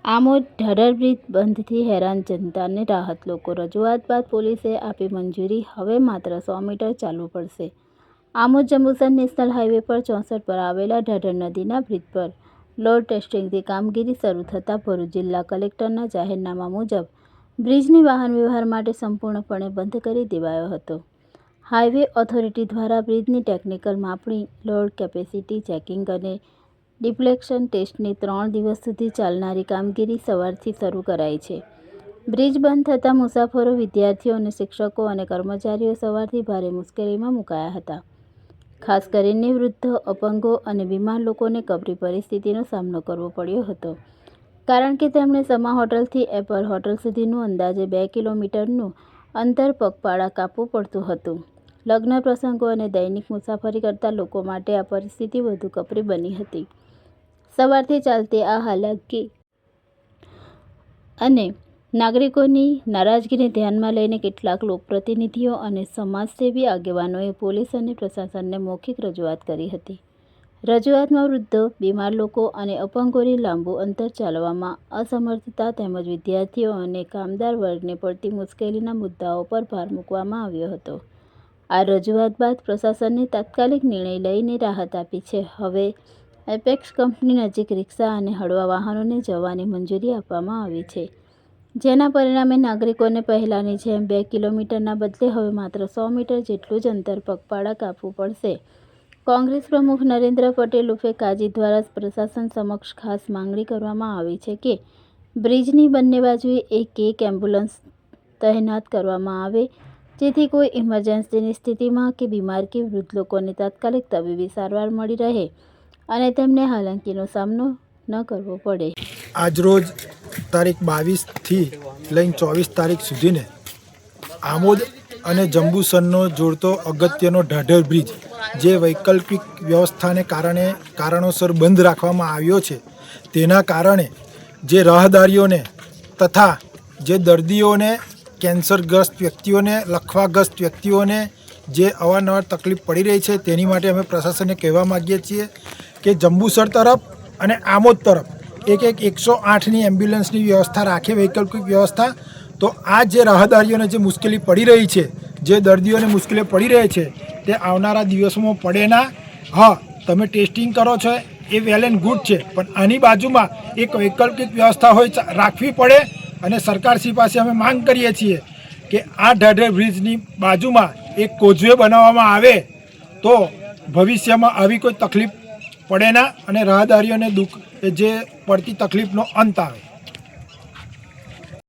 Amod Dhadhar bridge બંધથી હેરાન જનતાને રાહત. લોકો રજૂઆત બાદ પોલીસે આપી મંજૂરી. હવે માત્ર 100 મીટર ચાલવું પડશે. આમોદ જંબુસર નેશનલ હાઈવે પર 64 પર આવેલા ઢાઢર નદીના બ્રિજ પર લોડ ટેસ્ટિંગથી કામગીરી શરૂ થતાં ભરૂચ જિલ્લા કલેક્ટરના જાહેરનામા મુજબ બ્રિજની વાહન વ્યવહાર માટે સંપૂર્ણપણે બંધ કરી દેવાયો હતો. હાઈવે ઓથોરિટી દ્વારા બ્રિજની ટેકનિકલ માપણી, લોડ કેપેસિટી ચેકિંગ અને ડિફ્લેક્શન ટેસ્ટની 3 દિવસ સુધી ચાલનારી કામગીરી સવારથી શરૂ કરાઈ છે. બ્રિજ બંધ થતાં મુસાફરો, વિદ્યાર્થીઓ અને શિક્ષકો અને કર્મચારીઓ સવારથી ભારે મુશ્કેલીમાં મુકાયા હતા. ખાસ કરીને વૃદ્ધો, અપંગો અને બીમાર લોકોને કપરી પરિસ્થિતિનો સામનો કરવો પડ્યો હતો, કારણ કે તેમણે સમા હોટલથી એપલ હોટલ સુધીનું અંદાજે 2 કિલોમીટરનું અંતર પગપાળા કાપવું પડતું હતું. લગ્ન પ્રસંગો અને દૈનિક મુસાફરી કરતા લોકો માટે આ પરિસ્થિતિ વધુ કપરી બની હતી. સવારથી ચાલતી આ હાલાકી અને નાગરિકોની નારાજગીને ધ્યાનમાં લઈને કેટલાક લોકપ્રતિનિધિઓ અને સમાજસેવી આગેવાનોએ પોલીસ અને પ્રશાસનને મૌખિક રજૂઆત કરી હતી. રજૂઆતમાં વૃદ્ધો, બીમાર લોકો અને અપંગોની લાંબુ અંતર ચાલવામાં અસમર્થતા તેમજ વિદ્યાર્થીઓ અને કામદાર વર્ગને પડતી મુશ્કેલીના મુદ્દાઓ પર ભાર મૂકવામાં આવ્યો હતો. આ રજૂઆત બાદ પ્રશાસને તાત્કાલિક નિર્ણય લઈને રાહત આપી છે. હવે એપેક્સ કંપની નજીક રિક્ષા અને હળવા વાહનોને જવાની મંજૂરી આપવામાં આવી છે, જેના પરિણામે નાગરિકોને પહેલાની જેમ 2 કિલોમીટરના બદલે હવે માત્ર 100 મીટર જેટલું જ અંતર પગપાળા કાપવું પડશે. કોંગ્રેસ પ્રમુખ નરેન્દ્ર પટેલ ઉર્ફે કાજી દ્વારા પ્રશાસન સમક્ષ ખાસ માંગણી કરવામાં આવી છે કે બ્રિજની બંને બાજુએ એક એમ્બ્યુલન્સ તહેનાત કરવામાં આવે, જેથી કોઈ ઇમરજન્સીની સ્થિતિમાં કે બીમાર કે વૃદ્ધ લોકોને તાત્કાલિક તબીબી સારવાર મળી રહે અને તેમને હાલાકીનો સામનો ન કરવો પડે. આજરોજ તારીખ 22થી લઈને 24 તારીખ સુધીને આમોદ અને જંબુસરનો જોડતો અગત્યનો ઢાઢર બ્રિજ, જે વૈકલ્પિક વ્યવસ્થાને કારણોસર બંધ રાખવામાં આવ્યો છે, તેના કારણે જે રાહદારીઓને તથા જે દર્દીઓને, કેન્સરગ્રસ્ત વ્યક્તિઓને, લખવાગ્રસ્ત વ્યક્તિઓને જે અવારનવાર તકલીફ પડી રહી છે, તેની માટે અમે પ્રશાસનને કહેવા માગીએ છીએ કે જંબુસર તરફ અને આમોદ તરફ એક 108ની એમ્બ્યુલન્સની વ્યવસ્થા રાખે, વૈકલ્પિક વ્યવસ્થા. તો આ જે રાહદારીઓને જે મુશ્કેલી પડી રહી છે, જે દર્દીઓને મુશ્કેલી પડી રહી છે, તે આવનારા દિવસોમાં પડે ના. હા, તમે ટેસ્ટિંગ કરો છો એ વેલ એન્ડ ગુડ છે, પણ આની બાજુમાં એક વૈકલ્પિક વ્યવસ્થા હોય રાખવી પડે. અને સરકારશ્રી પાસે અમે માંગ કરીએ છીએ કે આ ઢાઢર બ્રિજની બાજુમાં એક કોઝવે બનાવવામાં આવે, તો ભવિષ્યમાં આવી કોઈ તકલીફ પડે ના અને રાહદારીઓને જે પડતી તકલીફનો અંત આવે.